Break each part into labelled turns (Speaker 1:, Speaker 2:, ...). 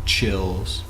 Speaker 1: chills.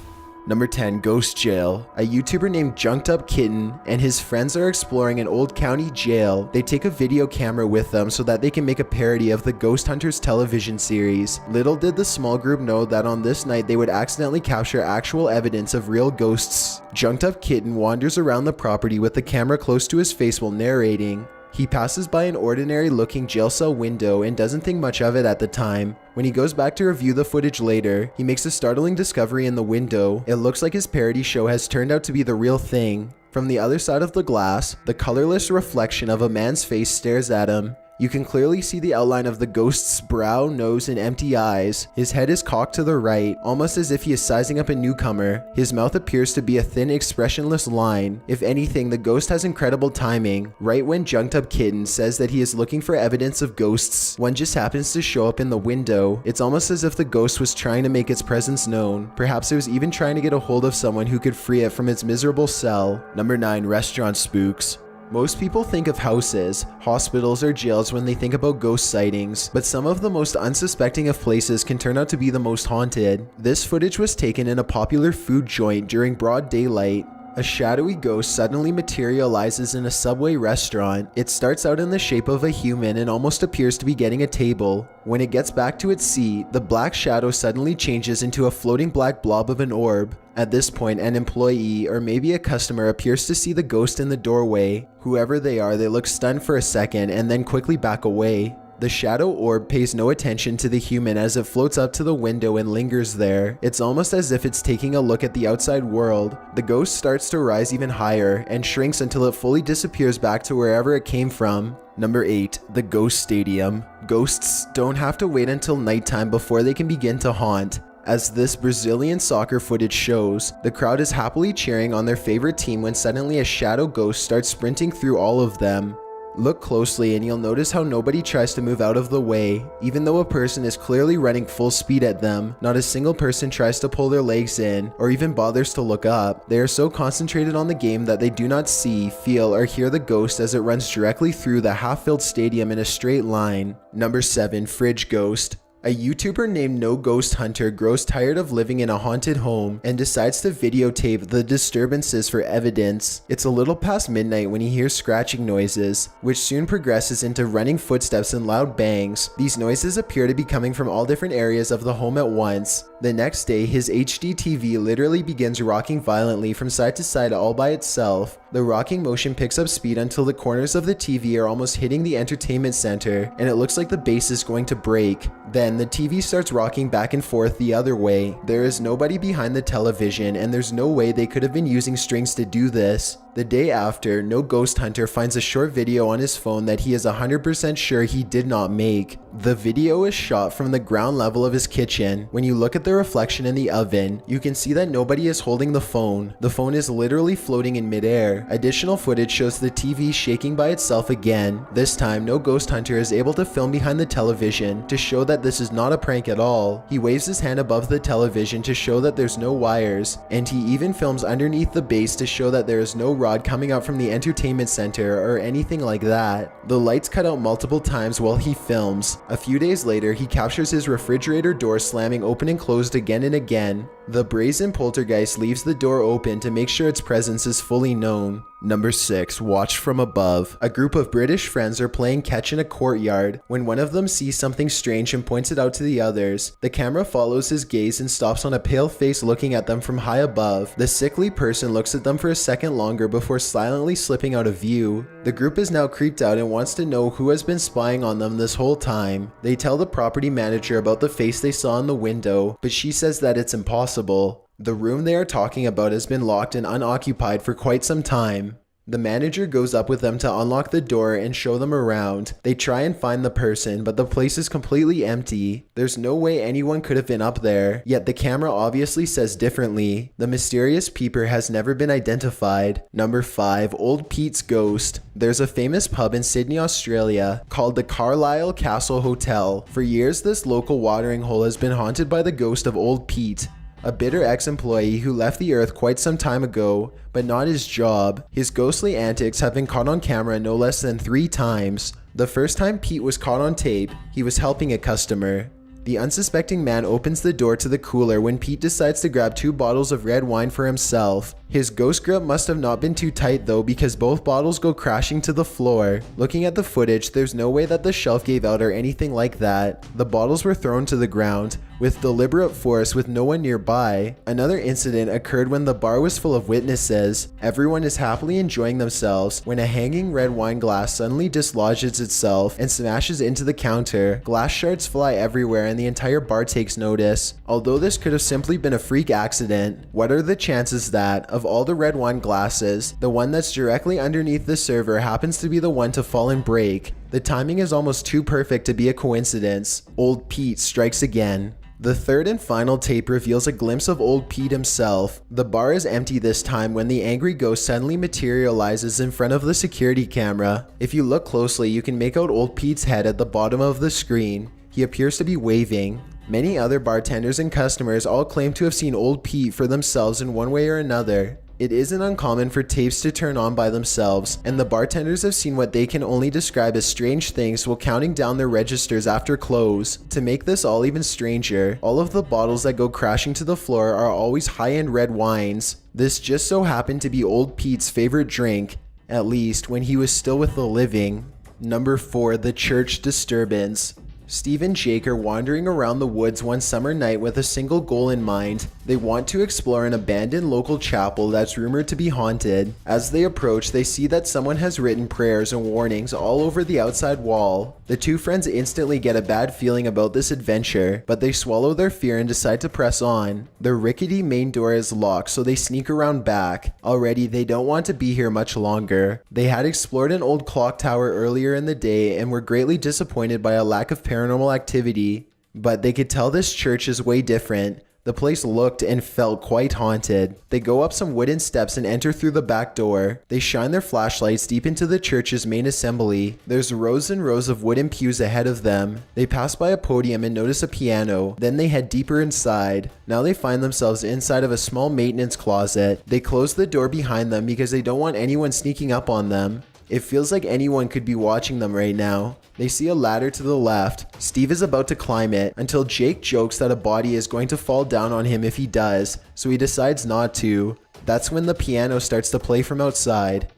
Speaker 2: Number 10. Ghost Jail. A YouTuber named Junked Up Kitten and his friends are exploring an old county jail. They take a video camera with them so that they can make a parody of the Ghost Hunters television series. Little did the small group know that on this night they would accidentally capture actual evidence of real ghosts. Junked Up Kitten wanders around the property with the camera close to his face while narrating. He passes by an ordinary looking jail cell window and doesn't think much of it at the time. When he goes back to review the footage later, he makes a startling discovery in the window. It looks like his parody show has turned out to be the real thing. From the other side of the glass, the colorless reflection of a man's face stares at him. You can clearly see the outline of the ghost's brow, nose, and empty eyes. His head is cocked to the right, almost as if he is sizing up a newcomer. His mouth appears to be a thin, expressionless line. If anything, the ghost has incredible timing. Right when Junked Up Kitten says that he is looking for evidence of ghosts, one just happens to show up in the window. It's almost as if the ghost was trying to make its presence known. Perhaps it was even trying to get a hold of someone who could free it from its miserable cell. Number 9. Restaurant spooks. Most people think of houses, hospitals, or jails when they think about ghost sightings, but some of the most unsuspecting of places can turn out to be the most haunted. This footage was taken in a popular food joint during broad daylight. A shadowy ghost suddenly materializes in a Subway restaurant. It starts out in the shape of a human and almost appears to be getting a table. When it gets back to its seat, the black shadow suddenly changes into a floating black blob of an orb. At this point, an employee or maybe a customer appears to see the ghost in the doorway. Whoever they are, they look stunned for a second and then quickly back away. The shadow orb pays no attention to the human as it floats up to the window and lingers there. It's almost as if it's taking a look at the outside world. The ghost starts to rise even higher and shrinks until it fully disappears back to wherever it came from. Number 8. The Ghost Stadium. Ghosts don't have to wait until nighttime before they can begin to haunt. As this Brazilian soccer footage shows, the crowd is happily cheering on their favorite team when suddenly a shadow ghost starts sprinting through all of them. Look closely and you'll notice how nobody tries to move out of the way. Even though a person is clearly running full speed at them, not a single person tries to pull their legs in or even bothers to look up. They are so concentrated on the game that they do not see, feel, or hear the ghost as it runs directly through the half-filled stadium in a straight line. Number 7. Fridge Ghost. A YouTuber named No Ghost Hunter grows tired of living in a haunted home and decides to videotape the disturbances for evidence. It's a little past midnight when he hears scratching noises, which soon progresses into running footsteps and loud bangs. These noises appear to be coming from all different areas of the home at once. The next day, his HD TV literally begins rocking violently from side to side all by itself. The rocking motion picks up speed until the corners of the TV are almost hitting the entertainment center, and it looks like the base is going to break. Then the TV starts rocking back and forth the other way. There is nobody behind the television, and there's no way they could have been using strings to do this. The day after, No Ghost Hunter finds a short video on his phone that he is 100% sure he did not make. The video is shot from the ground level of his kitchen. When you look at the reflection in the oven, you can see that nobody is holding the phone. The phone is literally floating in midair. Additional footage shows the TV shaking by itself again. This time, No Ghost Hunter is able to film behind the television to show that this is not a prank at all. He waves his hand above the television to show that there's no wires, and he even films underneath the base to show that there is no rod coming out from the entertainment center or anything like that. The lights cut out multiple times while he films. A few days later, he captures his refrigerator door slamming open and closed again and again. The brazen poltergeist leaves the door open to make sure its presence is fully known. Number 6. Watch from above. A group of British friends are playing catch in a courtyard when one of them sees something strange and points it out to the others. The camera follows his gaze and stops on a pale face looking at them from high above. The sickly person looks at them for a second longer before silently slipping out of view. The group is now creeped out and wants to know who has been spying on them this whole time. They tell the property manager about the face they saw in the window, but she says that it's impossible. The room they are talking about has been locked and unoccupied for quite some time. The manager goes up with them to unlock the door and show them around. They try and find the person, but the place is completely empty. There's no way anyone could have been up there, yet the camera obviously says differently. The mysterious peeper has never been identified. Number 5. Old Pete's Ghost. There's a famous pub in Sydney, Australia called the Carlisle Castle Hotel. For years, this local watering hole has been haunted by the ghost of Old Pete, a bitter ex-employee who left the earth quite some time ago, but not his job. His ghostly antics have been caught on camera no less than 3 times. The first time Pete was caught on tape, he was helping a customer. The unsuspecting man opens the door to the cooler when Pete decides to grab 2 bottles of red wine for himself. His ghost grip must have not been too tight though, because both bottles go crashing to the floor. Looking at the footage, there's no way that the shelf gave out or anything like that. The bottles were thrown to the ground with deliberate force with no one nearby. Another incident occurred when the bar was full of witnesses. Everyone is happily enjoying themselves when a hanging red wine glass suddenly dislodges itself and smashes into the counter. Glass shards fly everywhere and the entire bar takes notice. Although this could have simply been a freak accident, what are the chances that, of all the red wine glasses, the one that's directly underneath the server happens to be the one to fall and break? The timing is almost too perfect to be a coincidence. Old Pete strikes again. The third and final tape reveals a glimpse of old Pete himself. The bar is empty this time when the angry ghost suddenly materializes in front of the security camera. If you look closely, you can make out old Pete's head at the bottom of the screen. He appears to be waving. Many other bartenders and customers all claim to have seen old Pete for themselves in one way or another. It isn't uncommon for tapes to turn on by themselves, and the bartenders have seen what they can only describe as strange things while counting down their registers after close. To make this all even stranger, all of the bottles that go crashing to the floor are always high-end red wines. This just so happened to be old Pete's favorite drink, at least when he was still with the living. Number 4, the church disturbance. Steve and Jake are wandering around the woods one summer night with a single goal in mind. They want to explore an abandoned local chapel that's rumored to be haunted. As they approach, they see that someone has written prayers and warnings all over the outside wall. The two friends instantly get a bad feeling about this adventure, but they swallow their fear and decide to press on. The rickety main door is locked, so they sneak around back. Already, they don't want to be here much longer. They had explored an old clock tower earlier in the day and were greatly disappointed by a lack of paranormal activity, but they could tell this church is way different. The place looked and felt quite haunted. They go up some wooden steps and enter through the back door. They shine their flashlights deep into the church's main assembly. There's rows and rows of wooden pews ahead of them. They pass by a podium and notice a piano. Then they head deeper inside. Now they find themselves inside of a small maintenance closet. They close the door behind them because they don't want anyone sneaking up on them. It feels like anyone could be watching them right now. They see a ladder to the left. Steve is about to climb it until Jake jokes that a body is going to fall down on him if he does, so he decides not to. That's when the piano starts to play from outside.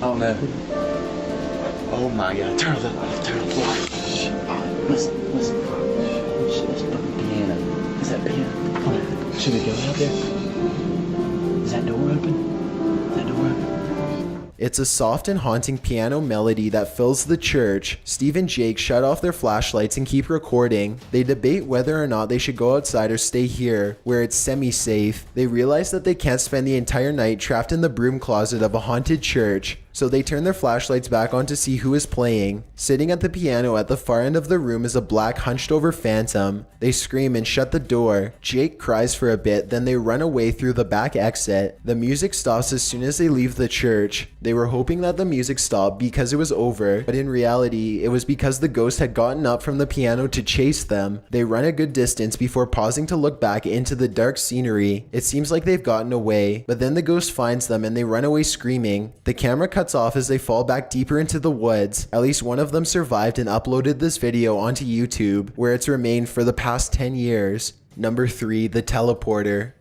Speaker 1: Oh no. Oh my god. Turn it off. Turn it off. Listen. Shit, that's fucking piano. Is that piano? Come on. Should we go out there? Is that door open? Is that door open?
Speaker 2: It's a soft and haunting piano melody that fills the church. Steve and Jake shut off their flashlights and keep recording. They debate whether or not they should go outside or stay here, where it's semi-safe. They realize that they can't spend the entire night trapped in the broom closet of a haunted church. So they turn their flashlights back on to see who is playing. Sitting at the piano at the far end of the room is a black hunched over phantom. They scream and shut the door. Jake cries for a bit, then they run away through the back exit. The music stops as soon as they leave the church. They were hoping that the music stopped because it was over, but in reality, it was because the ghost had gotten up from the piano to chase them. They run a good distance before pausing to look back into the dark scenery. It seems like they've gotten away, but then the ghost finds them and they run away screaming. The camera cuts off as they fall back deeper into the woods. At least one of them survived and uploaded this video onto YouTube, where it's remained for the past 10 years. Number 3, the teleporter.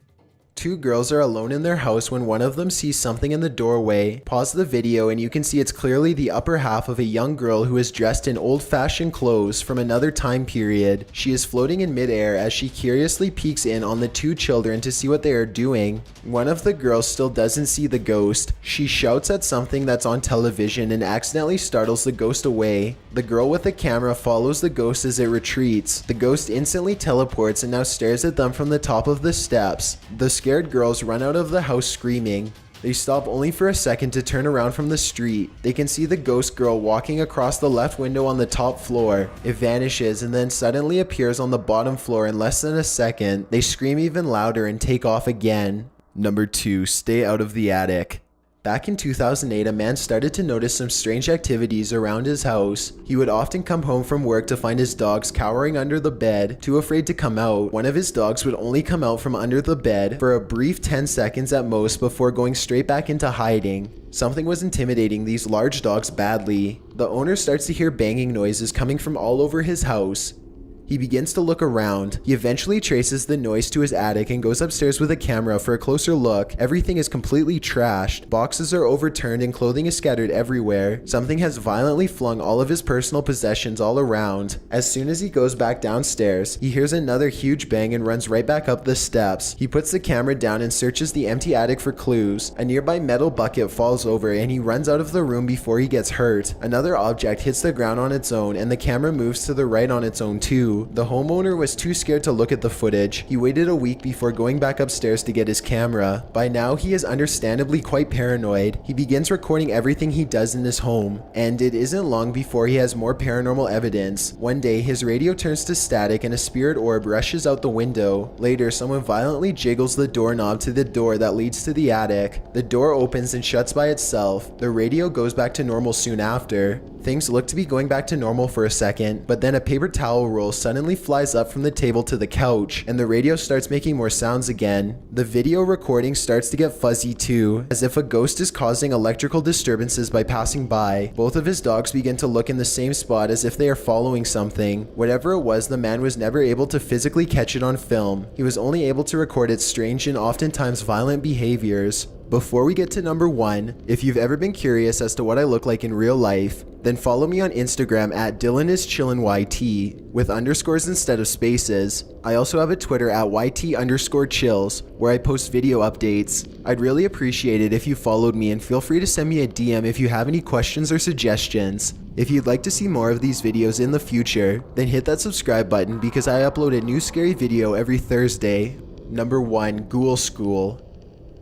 Speaker 2: Two girls are alone in their house when one of them sees something in the doorway. Pause the video and you can see it's clearly the upper half of a young girl who is dressed in old-fashioned clothes from another time period. She is floating in midair as she curiously peeks in on the two children to see what they are doing. One of the girls still doesn't see the ghost. She shouts at something that's on television and accidentally startles the ghost away. The girl with the camera follows the ghost as it retreats. The ghost instantly teleports and now stares at them from the top of the steps. The scared girls run out of the house screaming. They stop only for a second to turn around from the street. They can see the ghost girl walking across the left window on the top floor. It vanishes and then suddenly appears on the bottom floor in less than a second. They scream even louder and take off again. Number 2, stay out of the attic. Back in 2008, a man started to notice some strange activities around his house. He would often come home from work to find his dogs cowering under the bed, too afraid to come out. One of his dogs would only come out from under the bed for a brief 10 seconds at most before going straight back into hiding. Something was intimidating these large dogs badly. The owner starts to hear banging noises coming from all over his house. He begins to look around. He eventually traces the noise to his attic and goes upstairs with a camera for a closer look. Everything is completely trashed. Boxes are overturned and clothing is scattered everywhere. Something has violently flung all of his personal possessions all around. As soon as he goes back downstairs, he hears another huge bang and runs right back up the steps. He puts the camera down and searches the empty attic for clues. A nearby metal bucket falls over and he runs out of the room before he gets hurt. Another object hits the ground on its own and the camera moves to the right on its own too. The homeowner was too scared to look at the footage. He waited a week before going back upstairs to get his camera. By now, he is understandably quite paranoid. He begins recording everything he does in his home, and it isn't long before he has more paranormal evidence. One day, his radio turns to static and a spirit orb rushes out the window. Later, someone violently jiggles the doorknob to the door that leads to the attic. The door opens and shuts by itself. The radio goes back to normal soon after. Things look to be going back to normal for a second, but then a paper towel roll suddenly flies up from the table to the couch, and the radio starts making more sounds again. The video recording starts to get fuzzy too, as if a ghost is causing electrical disturbances by passing by. Both of his dogs begin to look in the same spot as if they are following something. Whatever it was, the man was never able to physically catch it on film. He was only able to record its strange and oftentimes violent behaviors. Before we get to number 1, if you've ever been curious as to what I look like in real life, then follow me on Instagram at DylanIsChillinYT with underscores instead of spaces. I also have a Twitter at YT_chills where I post video updates. I'd really appreciate it if you followed me, and feel free to send me a DM if you have any questions or suggestions. If you'd like to see more of these videos in the future, then hit that subscribe button because I upload a new scary video every Thursday. Number 1, Ghoul School.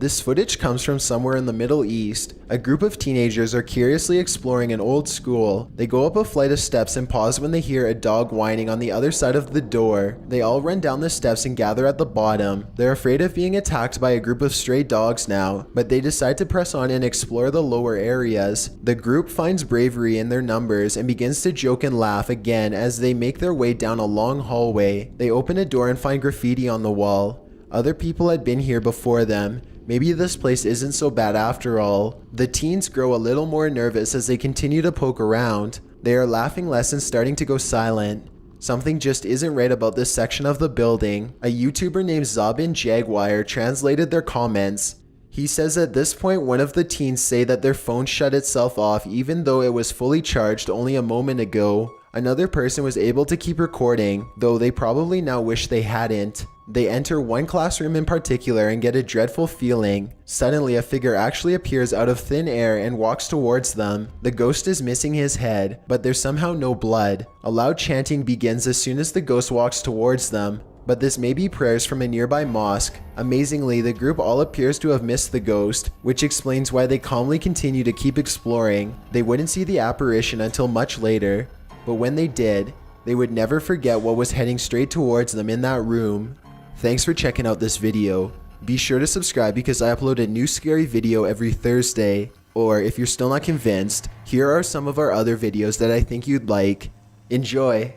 Speaker 2: This footage comes from somewhere in the Middle East. A group of teenagers are curiously exploring an old school. They go up a flight of steps and pause when they hear a dog whining on the other side of the door. They all run down the steps and gather at the bottom. They're afraid of being attacked by a group of stray dogs now, but they decide to press on and explore the lower areas. The group finds bravery in their numbers and begins to joke and laugh again as they make their way down a long hallway. They open a door and find graffiti on the wall. Other people had been here before them. Maybe this place isn't so bad after all. The teens grow a little more nervous as they continue to poke around. They are laughing less and starting to go silent. Something just isn't right about this section of the building. A YouTuber named Zabin Jaguar translated their comments. He says at this point one of the teens say that their phone shut itself off even though it was fully charged only a moment ago. Another person was able to keep recording, though they probably now wish they hadn't. They enter one classroom in particular and get a dreadful feeling. Suddenly, a figure actually appears out of thin air and walks towards them. The ghost is missing his head, but there's somehow no blood. A loud chanting begins as soon as the ghost walks towards them, but this may be prayers from a nearby mosque. Amazingly, the group all appears to have missed the ghost, which explains why they calmly continue to keep exploring. They wouldn't see the apparition until much later, but when they did, they would never forget what was heading straight towards them in that room. Thanks for checking out this video. Be sure to subscribe because I upload a new scary video every Thursday. Or if you're still not convinced, here are some of our other videos that I think you'd like. Enjoy!